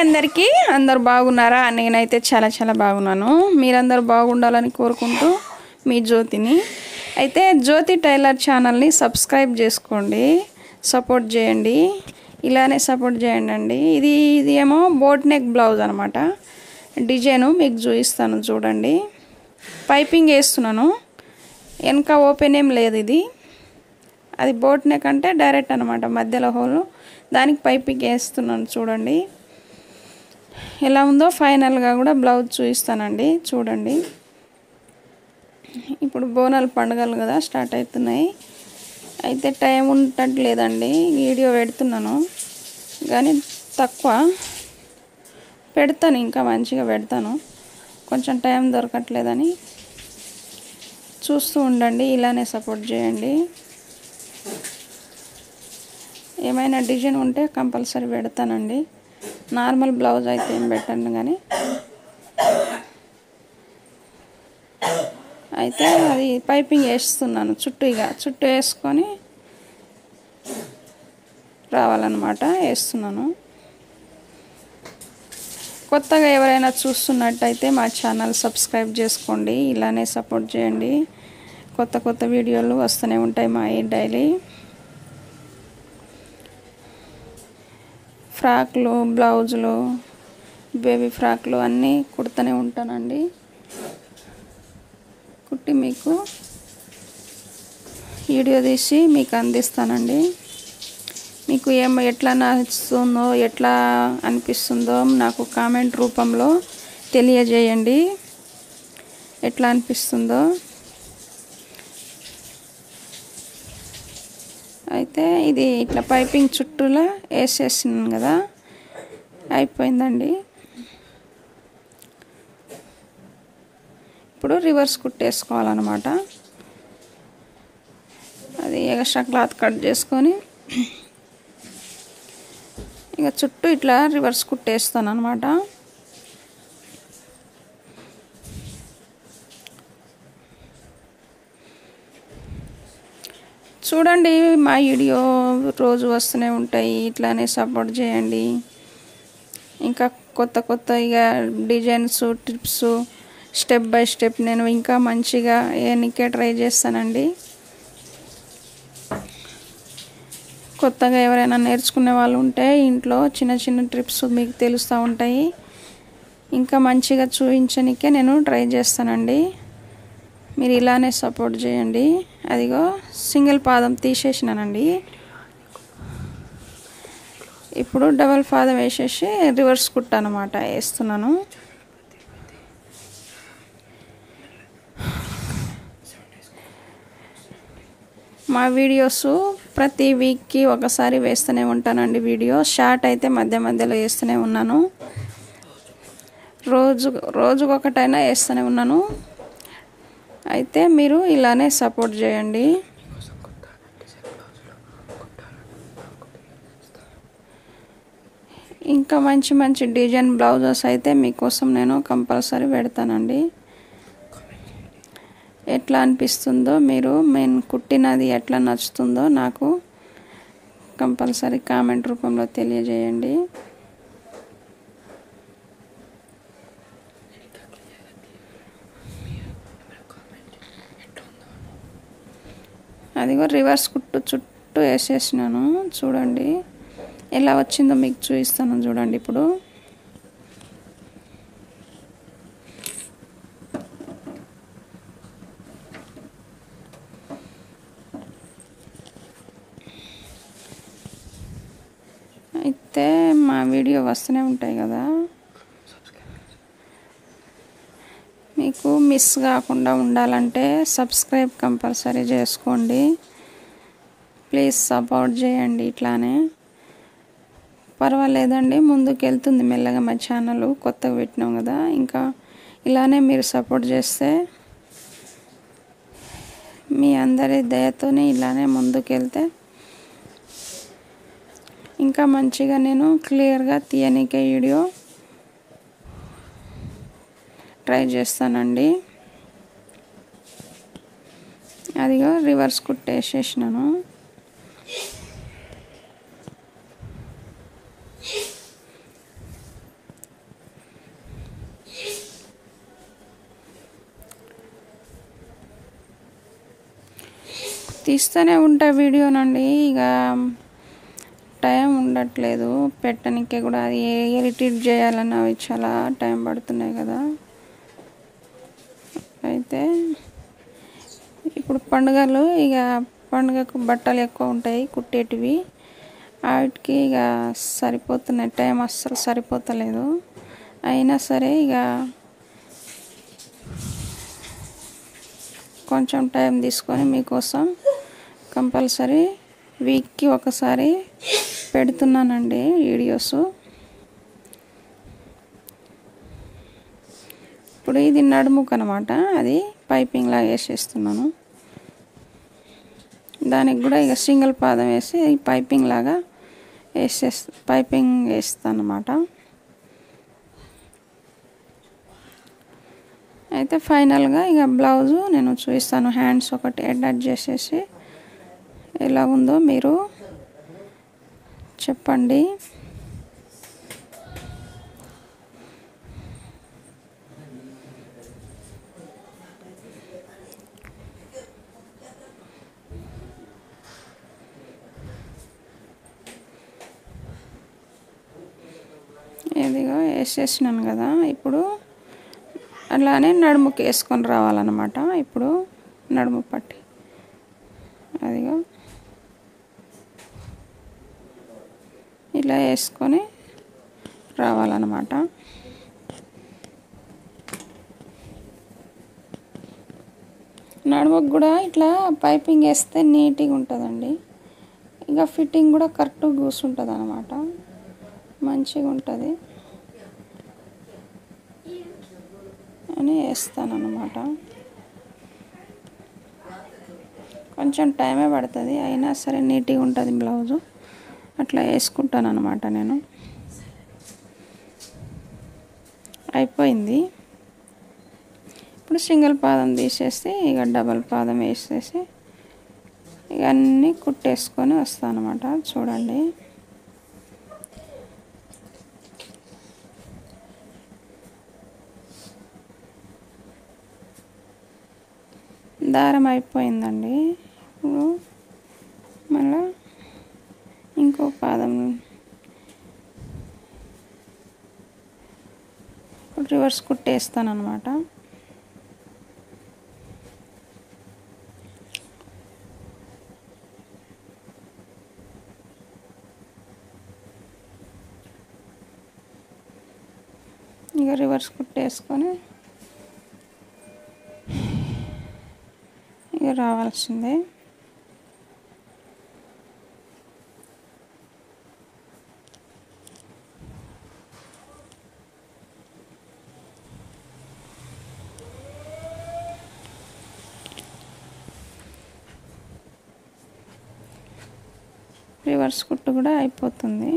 అందరికీ అందరూ బాగున్నారా? నేనైతే చాలా బాగున్నాను. మీరందరూ బాగుండాలని కోరుకుంటూ మీ జ్యోతిని. అయితే జ్యోతి టైలర్ ఛానల్ని సబ్స్క్రైబ్ చేసుకోండి, సపోర్ట్ చేయండి, ఇలానే సపోర్ట్ చేయండి. ఇది ఏమో బోట్ నెక్ బ్లౌజ్ అనమాట. డిజైను మీకు చూపిస్తాను చూడండి. పైపింగ్ వేస్తున్నాను, వెనక ఓపెన్ ఏం లేదు. ఇది అది బోట్ నెక్ అంటే డైరెక్ట్ అనమాట, మధ్యలో హోల్, దానికి పైపింగ్ వేస్తున్నాను చూడండి. ఎలా ఉందో ఫైనల్గా కూడా బ్లౌజ్ చూపిస్తానండి చూడండి. ఇప్పుడు బోనాల పండుగలు కదా స్టార్ట్ అవుతున్నాయి. అయితే టైం ఉండట్లేదండి, వీడియో పెడుతున్నాను కానీ తక్కువ పెడతాను, ఇంకా మంచిగా పెడతాను. కొంచెం టైం దొరకట్లేదని చూస్తూ ఉండండి, ఇలానే సపోర్ట్ చేయండి. ఏమైనా డిజైన్ ఉంటే కంపల్సరీ పెడతానండి. నార్మల్ బ్లౌజ్ అయితే ఏం పెట్టండి కానీ. అయితే అది పైపింగ్ వేస్తున్నాను చుట్టూ వేసుకొని రావాలన్నమాట, వేస్తున్నాను. కొత్తగా ఎవరైనా చూస్తున్నట్టయితే మా ఛానల్ సబ్స్క్రైబ్ చేసుకోండి, ఇలానే సపోర్ట్ చేయండి. కొత్త వీడియోలు వస్తూనే ఉంటాయి మా డైలీ. ఫ్రాక్లు, బ్లౌజులు, బేబీ ఫ్రాక్లు అన్నీ కుడుతూనే ఉంటానండి. కుట్టి మీకు వీడియో తీసి మీకు అందిస్తానండి. మీకు ఎట్లా నచ్చుతుందో, ఎట్లా అనిపిస్తుందో నాకు కామెంట్ రూపంలో తెలియజేయండి, ఎట్లా అనిపిస్తుందో. అయితే ఇది ఇట్లా పైపింగ్ చుట్టూలా వేసేసినాను కదా, అయిపోయిందండి. ఇప్పుడు రివర్స్ కుట్టేసుకోవాలన్నమాట. అది ఎక్స్ట్రా క్లాత్ కట్ చేసుకొని ఇక చుట్టూ ఇట్లా రివర్స్ కుట్టేస్తాను అన్నమాట. చూడండి, మా వీడియో రోజు వస్తూనే ఉంటాయి, ఇట్లానే సపోర్ట్ చేయండి. ఇంకా కొత్త ఇక designs, tips, step by step నేను ఇంకా మంచిగా ఏనికే ట్రై చేస్తానండి. కొత్తగా ఎవరైనా నేర్చుకునే వాళ్ళు ఉంటే ఇంట్లో చిన్న ట్రిప్స్ మీకు తెలుస్తూ ఉంటాయి. ఇంకా మంచిగా చూపించనికే నేను ట్రై చేస్తానండి. మీరు ఇలానే సపోర్ట్ చేయండి. అదిగో సింగిల్ పాదం తీసేసినానండి, ఇప్పుడు డబల్ పాదం వేసేసి రివర్స్ కుట్ట అన్నమాట వేస్తున్నాను. మా వీడియోస్ ప్రతి వీక్కి ఒకసారి వేస్తూనే ఉంటానండి. వీడియో షార్ట్ అయితే మధ్యలో వేస్తూనే ఉన్నాను. రోజుకొకటైనా వేస్తూనే ఉన్నాను. అయితే మీరు ఇలానే సపోర్ట్ చేయండి. ఇంకా మంచి డిజైన్ బ్లౌజెస్ అయితే మీకోసం నేను కంపల్సరీ పెడతానండి. ఎట్లా అనిపిస్తుందో, నేను కుట్టినది ఎట్లా నచ్చుతుందో నాకు కంపల్సరీ కామెంట్ రూపంలో తెలియజేయండి. అదిగో రివర్స్ కుట్టు చుట్టూ వేసేసినాను చూడండి. ఎలా వచ్చిందో మీకు చూపిస్తాను చూడండి. ఇప్పుడు అయితే మా వీడియో వస్తూనే ఉంటాయి కదా, మీకు మిస్ కాకుండా ఉండాలంటే సబ్స్క్రైబ్ కంపల్సరీ చేసుకోండి. ప్లీజ్ సపోర్ట్ చేయండి. ఇట్లానే పర్వాలేదండి, ముందుకు వెళ్తుంది మెల్లగా మా ఛానల్, కొత్తగా పెట్టినాం కదా. ఇంకా ఇలానే మీరు సపోర్ట్ చేస్తే మీ అందరి దయతోనే ఇలానే ముందుకు వెళ్తే ఇంకా మంచిగా నేను క్లియర్గా తీయనికే వీడియో ట్రై చేస్తానండి. అదిగో రివర్స్ కుట్టేసేసినాను. తీస్తూనే ఉంటా వీడియోనండి, ఇక టైం ఉండట్లేదు పెట్టడానికి కూడా. అది ఎడిట్ చేయాలన్న అవి చాలా టైం పడుతున్నాయి కదా. అయితే ఇప్పుడు పండుగలు, ఇక పండుగకు బట్టలు ఎక్కువ ఉంటాయి కుట్టేటివి, వాటికి ఇక సరిపోతున్నాయి, టైం అస్సలు సరిపోతలేదు. అయినా సరే ఇక కొంచెం టైం తీసుకొని మీకోసం కంపల్సరీ వీక్కి ఒకసారి పెడుతున్నానండి వీడియోస్. ఇప్పుడు ఇది నడుముకు అనమాట, అది పైపింగ్ లాగా వేసేస్తున్నాను. దానికి కూడా ఇక సింగిల్ పాదం వేసి పైపింగ్ లాగా పైపింగ్ వేస్తాను అన్నమాట. అయితే ఫైనల్గా ఇక బ్లౌజు నేను చూపిస్తాను. హ్యాండ్స్ ఒకటి అటాచ్ చేసేసి ఎలా ఉందో మీరు చెప్పండి. ఇదిగో వేసేసినాను కదా. ఇప్పుడు అలానే నడుముకి వేసుకొని రావాలన్నమాట. ఇప్పుడు నడుము పట్టి అదిగో ఇలా వేసుకొని రావాలన్నమాట. నడుముకు కూడా ఇట్లా పైపింగ్ వేస్తే నీట్గా ఉంటుందండి. ఇక ఫిట్టింగ్ కూడా కరెక్ట్గా కూర్చుంటుంది అన్నమాట, మంచిగా ఉంటుంది అని వేస్తాను అన్నమాట. కొంచెం టైమే పడుతుంది, అయినా సరే నీట్గా ఉంటుంది బ్లౌజు. అట్లా వేసుకుంటాను అన్నమాట నేను. అయిపోయింది. ఇప్పుడు సింగిల్ పాదం తీసేసి ఇక డబల్ పాదం వేసేసి ఇక అన్నీ కుట్టేసుకొని వస్తాను అన్నమాట. చూడండి, దారం అయిపోయిందండి. ఇప్పుడు మళ్ళీ ఇంకో పాదం రివర్స్ కుట్టేస్తాను అన్నమాట. ఇక రివర్స్ కుట్టేసుకొని ఇక రావాల్సిందే. రివర్స్ కుట్టు కూడా అయిపోతుంది.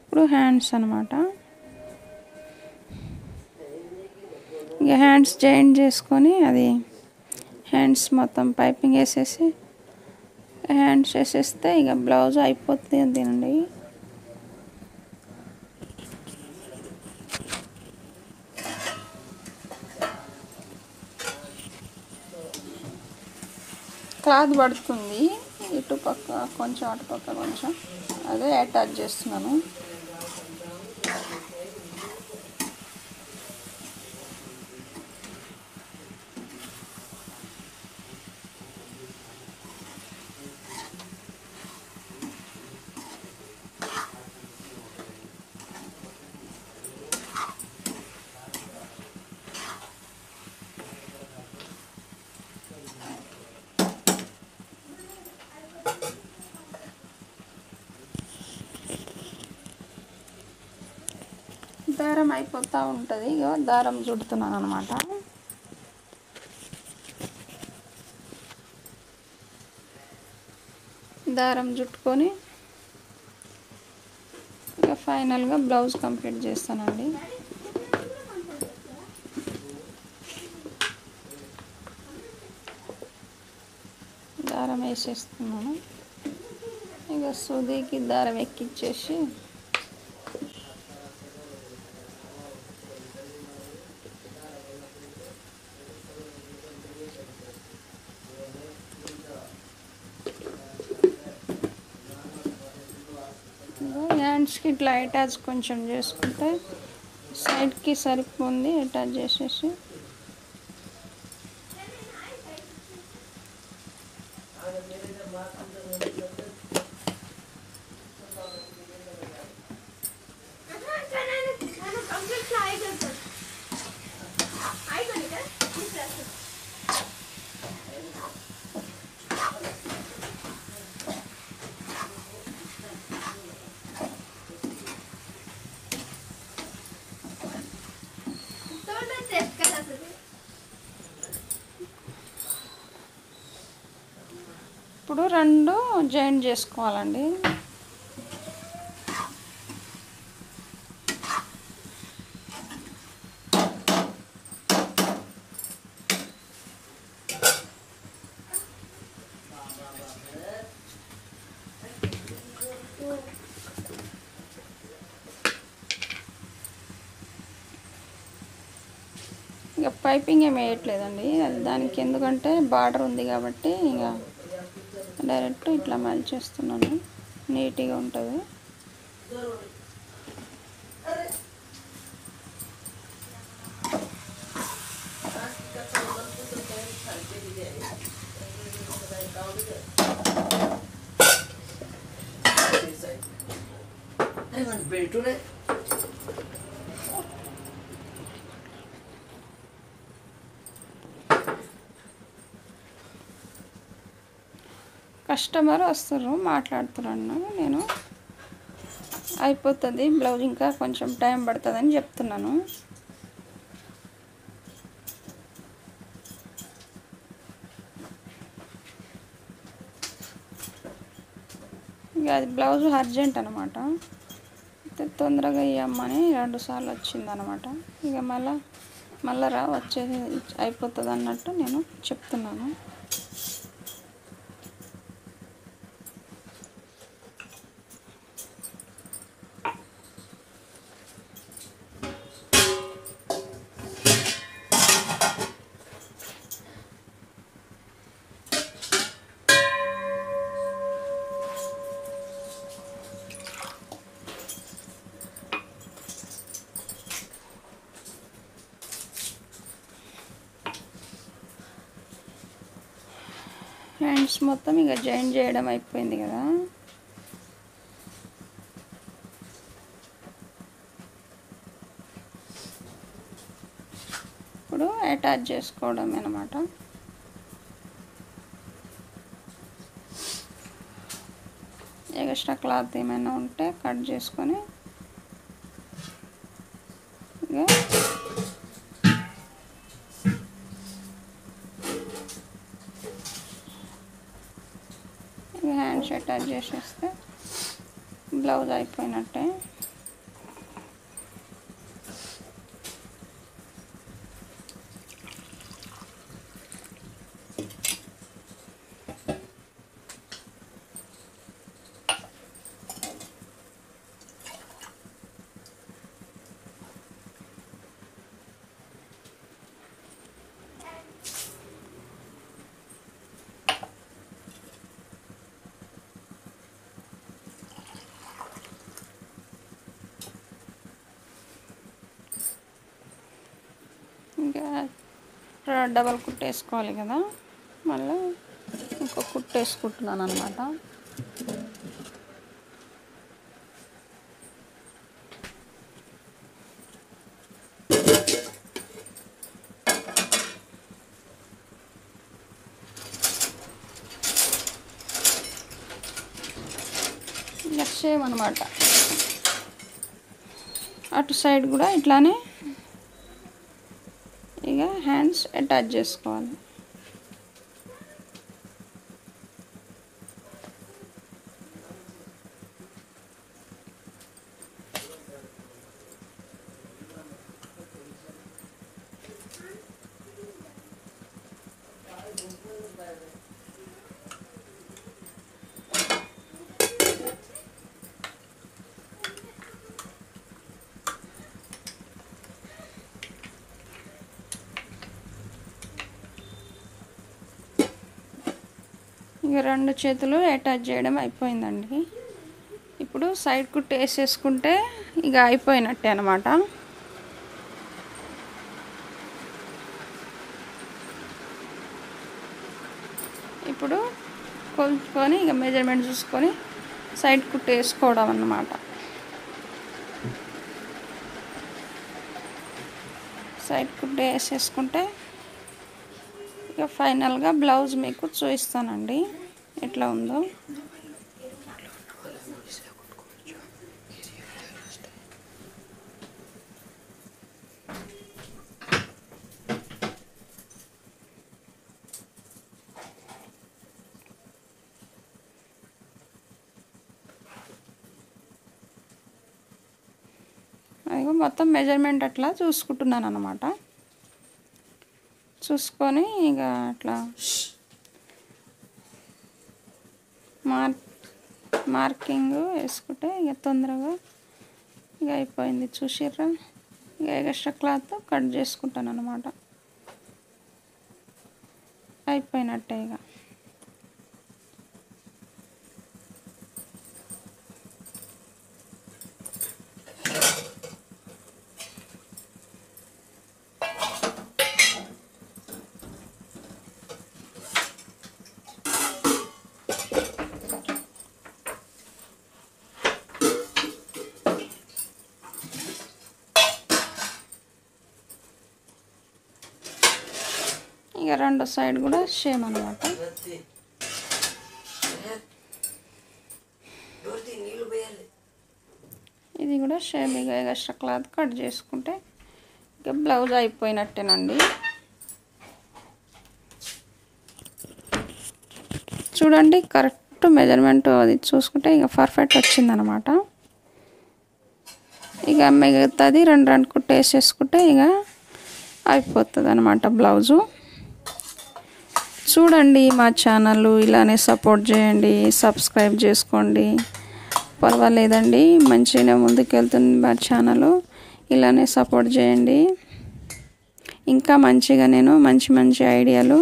ఇప్పుడు హ్యాండ్స్ అన్నమాట. ఇక హ్యాండ్స్ జాయింట్ చేసుకొని అది హ్యాండ్స్ మొత్తం పైపింగ్ వేసేసి హ్యాండ్స్ వేసేస్తే ఇక బ్లౌజ్ అయిపోతుంది అంతేనండి. క్లాత్ పడుతుంది ఇటు పక్క కొంచెం, అటు పక్క కొంచెం, అదే అటాచ్ చేస్తున్నాను. దారం అయిపోతూ ఉంటుంది. ఇక దారం చుడుతున్నాను అనమాట. దారం చుట్టుకొని ఇక ఫైనల్గా బ్లౌజ్ కంప్లీట్ చేస్తానండి. దారం వేసేస్తున్నాను. ఇక సూదికి దారం ఎక్కిచ్చేసి హ్యాండ్స్కి ఇట్లా అటాచ్ కొంచెం చేసుకుంటే సైడ్కి సరిపోతుంది. అటాచ్ చేసేసి ఇప్పుడు రెండు జాయింట్ చేసుకోవాలండి. ఇక పైపింగ్ ఏమి వేయట్లేదండి, అది దానికి ఎందుకంటే బార్డర్ ఉంది కాబట్టి ఇక డైరెక్ట్ ఇట్లా మలిచేస్తున్నాను, నీట్గా ఉంటుంది. కస్టమర్ వస్తారు, మాట్లాడుతున్నాను నేను. అయిపోతుంది బ్లౌజ్, ఇంకా కొంచెం టైం పడుతుందని చెప్తున్నాను. ఇక అది బ్లౌజ్ అర్జెంట్ అనమాట, తొందరగా ఇవ్వమని 2 సార్లు వచ్చిందనమాట. ఇక మళ్ళీ వచ్చేది అయిపోతుంది అన్నట్టు నేను చెప్తున్నాను. హ్యాండ్స్ మొత్తం ఇక జాయిన్ చేయడం అయిపోయింది కదా. ఇప్పుడు అటాచ్ చేసుకోవడం అన్నమాట. ఎక్స్ట్రా క్లాత్ ఏమైనా ఉంటే కట్ చేసుకొని ఇక హ్యాండ్స్ అటాచ్ చేసేస్తే బ్లౌజ్ అయిపోయినట్టే. ఇంకా డబల్ కుట్టు వేసుకోవాలి కదా, మళ్ళీ ఇంకో కుట్టు వేసుకుంటున్నాను అనమాట. ఇంకా సేమ్ అనమాట, అటు సైడ్ కూడా ఇట్లానే ఇక హ్యాండ్స్ అటాచ్ చేసుకోవాలి. ఇక 2 చేతులు అటాచ్ చేయడం అయిపోయిందండి. ఇప్పుడు ఇప్పుడు సైడ్ కుట్టు వేసేసుకుంటే ఇక అయిపోయినట్టే అన్నమాట. ఇప్పుడు కొలుచుకొని ఇక మెజర్మెంట్ చూసుకొని సైడ్ కుట్టు వేసుకోవడం అన్నమాట. సైడ్ కుట్టు వేసేసుకుంటే ఇక ఫైనల్గా బ్లౌజ్ మీకు చూపిస్తానండి ఎట్లా ఉందో. అదిగో మొత్తం మెజర్మెంట్ అట్లా చూసుకుంటున్నాను అన్నమాట. చూసుకొని ఇక అట్లా మార్కింగ్ వేసుకుంటే ఇక తొందరగా ఇక అయిపోయింది. చూసిర్రా, ఇక ఎక్స్ట్రా క్లాత్ కట్ చేసుకుంటాను అన్నమాట. అయిపోయినట్టే ఇక. ఇక రెండో సైడ్ కూడా సేమ్ అన్నమాట. ఇది కూడా సేమ్. ఇక ఎక్స్ట్రా క్లాత్ కట్ చేసుకుంటే ఇక బ్లౌజ్ అయిపోయినట్టేనండి. చూడండి, కరెక్ట్ మెజర్మెంట్ అది చూసుకుంటే ఇక పర్ఫెక్ట్ వచ్చిందనమాట. ఇక మిగతాది రెండు కుట్టు వేసేసుకుంటే ఇక అయిపోతుంది అనమాట బ్లౌజు. చూడండి, మా ఛానల్ ఇలానే సపోర్ట్ చేయండి, సబ్స్క్రైబ్ చేసుకోండి. పర్వాలేదండి, మంచిగానే ముందుకెళ్తుంది మా ఛానల్. ఇలానే సపోర్ట్ చేయండి. ఇంకా మంచిగా నేను మంచి ఐడియాలు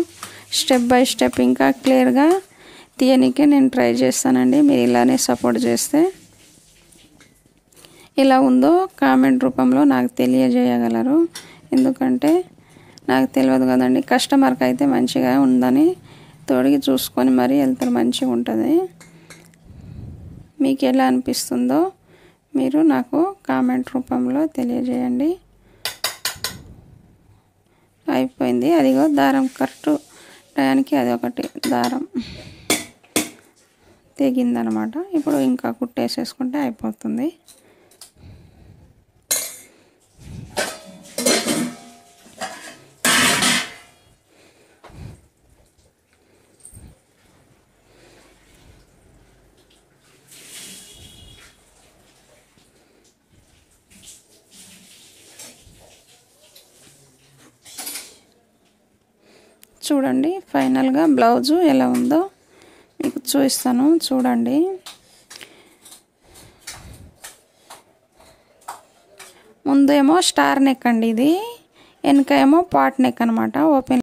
స్టెప్ బై స్టెప్ ఇంకా క్లియర్గా తీయనికే నేను ట్రై చేస్తానండి. మీరు ఇలానే సపోర్ట్ చేస్తే. ఎలా ఉందో కామెంట్ రూపంలో నాకు తెలియజేయగలరు. ఎందుకంటే నాకు తెలియదు కదండి. కస్టమర్కి అయితే మంచిగా ఉందని తోడికి చూసుకొని మరీ వెళ్తారు, మంచిగా ఉంటుంది. మీకు ఎలా అనిపిస్తుందో మీరు నాకు కామెంట్ రూపంలో తెలియజేయండి. అయిపోయింది. అదిగో దారం కరెక్ట్ టయానికి అది ఒకటి దారం తెగిందనమాట. ఇప్పుడు ఇంకా కుట్టేసేసుకుంటే అయిపోతుంది. చూడండి, ఫైనల్గా బ్లౌజు ఎలా ఉందో మీకు చూపిస్తాను. చూడండి, ముందు ఏమో స్టార్ నెక్ అండి, ఇది వెనక ఏమో పాట్ నెక్ అనమాట. ఓపెన్